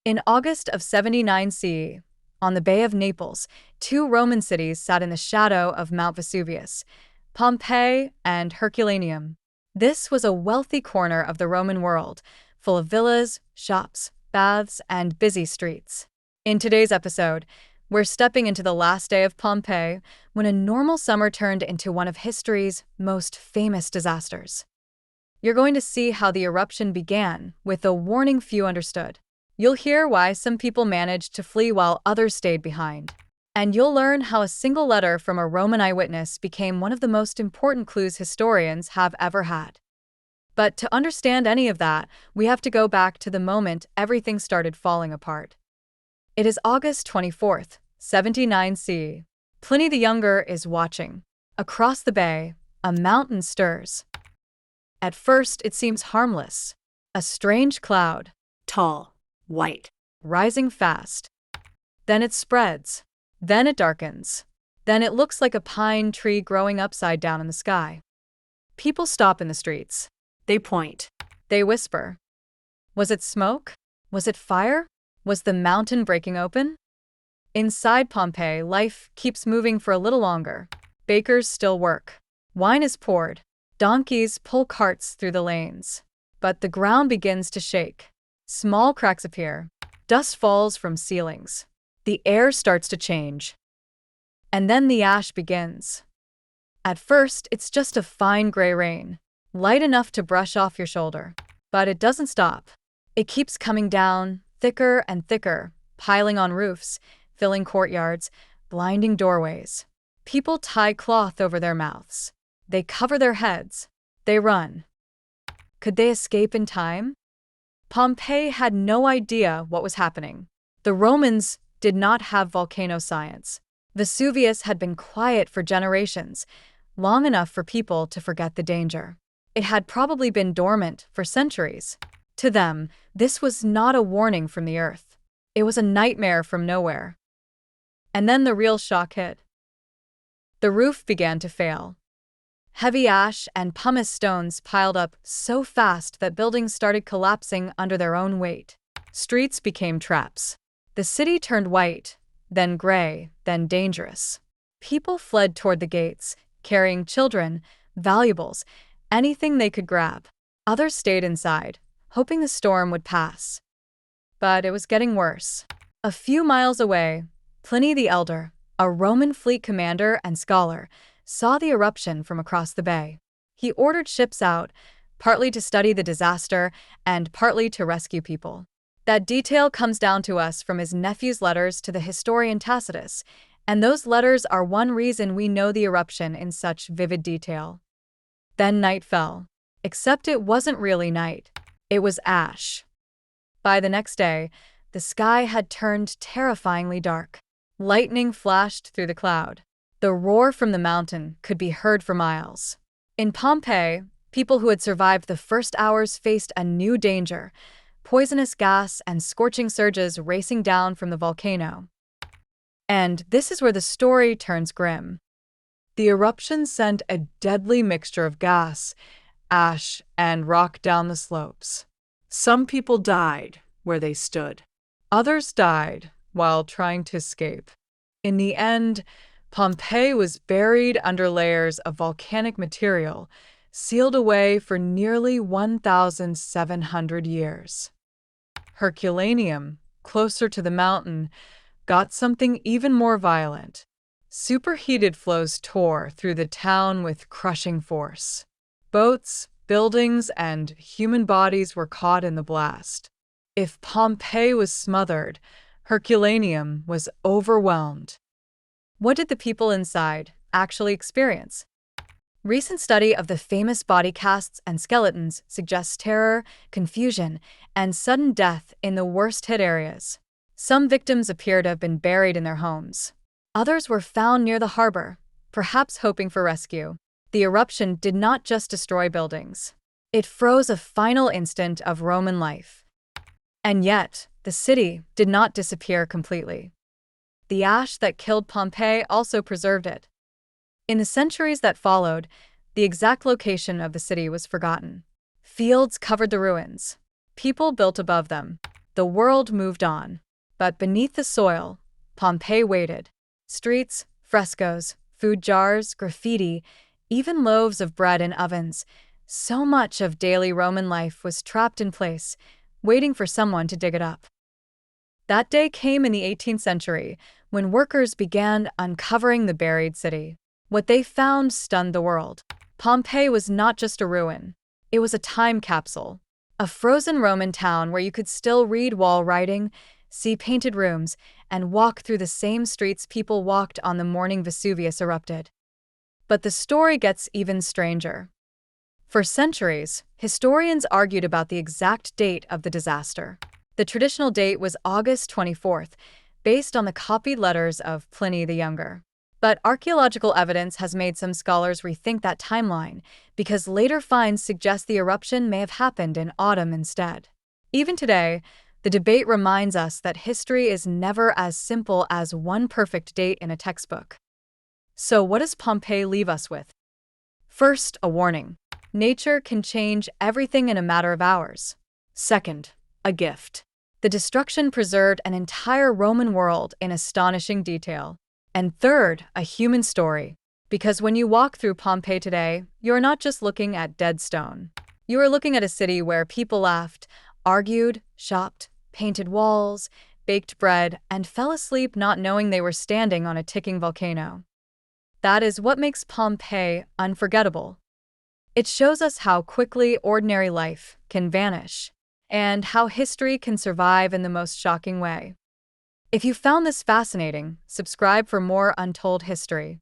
In August of 79 CE, on the Bay of Naples, two Roman cities sat in the shadow of Mount Vesuvius, Pompeii and Herculaneum. This was a wealthy corner of the Roman world, full of villas, shops, baths, and busy streets. In today's episode, we're stepping into the last day of Pompeii, when a normal summer turned into one of history's most famous disasters. You're going to see how the eruption began, with a warning few understood. You'll hear why some people managed to flee while others stayed behind. And you'll learn how a single letter from a Roman eyewitness became one of the most important clues historians have ever had. But to understand any of that, we have to go back to the moment everything started falling apart. It is August 24th, 79 CE. Pliny the Younger is watching. Across the bay, a mountain stirs. At first, it seems harmless. A strange cloud. Tall, white, Rising fast. Then it spreads. Then it darkens. Then it looks like a pine tree growing upside down in the sky. People stop in the streets. They point. They whisper. Was it smoke? Was it fire? Was the mountain breaking open? Inside Pompeii, life keeps moving for a little longer. Bakers still work. Wine is poured. Donkeys pull carts through the lanes. But the ground begins to shake. Small cracks appear. Dust falls from ceilings. The air starts to change. And then the ash begins. At first, it's just a fine gray rain, light enough to brush off your shoulder. But it doesn't stop. It keeps coming down, thicker and thicker, piling on roofs, filling courtyards, blinding doorways. People tie cloth over their mouths. They cover their heads. They run. Could they escape in time? Pompeii had no idea what was happening. The Romans did not have volcano science. Vesuvius had been quiet for generations, long enough for people to forget the danger. It had probably been dormant for centuries. To them, this was not a warning from the earth. It was a nightmare from nowhere. And then the real shock hit. The roof began to fail. Heavy ash and pumice stones piled up so fast that buildings started collapsing under their own weight. Streets became traps. The city turned white, then gray, then dangerous. People fled toward the gates, carrying children, valuables, anything they could grab. Others stayed inside, hoping the storm would pass. But it was getting worse. A few miles away, Pliny the Elder, a Roman fleet commander and scholar, saw the eruption from across the bay. He ordered ships out, partly to study the disaster and partly to rescue people. That detail comes down to us from his nephew's letters to the historian Tacitus, and those letters are one reason we know the eruption in such vivid detail. Then night fell. Except it wasn't really night. It was ash. By the next day, the sky had turned terrifyingly dark. Lightning flashed through the cloud. The roar from the mountain could be heard for miles. In Pompeii, people who had survived the first hours faced a new danger: poisonous gas and scorching surges racing down from the volcano. And this is where the story turns grim. The eruption sent a deadly mixture of gas, ash, and rock down the slopes. Some people died where they stood. Others died while trying to escape. In the end, Pompeii was buried under layers of volcanic material, sealed away for nearly 1,700 years. Herculaneum, closer to the mountain, got something even more violent. Superheated flows tore through the town with crushing force. Boats, buildings, and human bodies were caught in the blast. If Pompeii was smothered, Herculaneum was overwhelmed. What did the people inside actually experience? Recent study of the famous body casts and skeletons suggests terror, confusion, and sudden death in the worst-hit areas. Some victims appear to have been buried in their homes. Others were found near the harbor, perhaps hoping for rescue. The eruption did not just destroy buildings. It froze a final instant of Roman life. And yet, the city did not disappear completely. The ash that killed Pompeii also preserved it. In the centuries that followed, the exact location of the city was forgotten. Fields covered the ruins. People built above them. The world moved on. But beneath the soil, Pompeii waited. Streets, frescoes, food jars, graffiti, even loaves of bread in ovens. So much of daily Roman life was trapped in place, waiting for someone to dig it up. That day came in the 18th century, when workers began uncovering the buried city. What they found stunned the world. Pompeii was not just a ruin. It was a time capsule. A frozen Roman town where you could still read wall writing, see painted rooms, and walk through the same streets people walked on the morning Vesuvius erupted. But the story gets even stranger. For centuries, historians argued about the exact date of the disaster. The traditional date was August 24th, based on the copied letters of Pliny the Younger. But archaeological evidence has made some scholars rethink that timeline, because later finds suggest the eruption may have happened in autumn instead. Even today, the debate reminds us that history is never as simple as one perfect date in a textbook. So what does Pompeii leave us with? First, a warning. Nature can change everything in a matter of hours. Second, a gift. The destruction preserved an entire Roman world in astonishing detail. And third, a human story. Because when you walk through Pompeii today, you're not just looking at dead stone. You are looking at a city where people laughed, argued, shopped, painted walls, baked bread, and fell asleep not knowing they were standing on a ticking volcano. That is what makes Pompeii unforgettable. It shows us how quickly ordinary life can vanish, and how history can survive in the most shocking way. If you found this fascinating, subscribe for more untold history.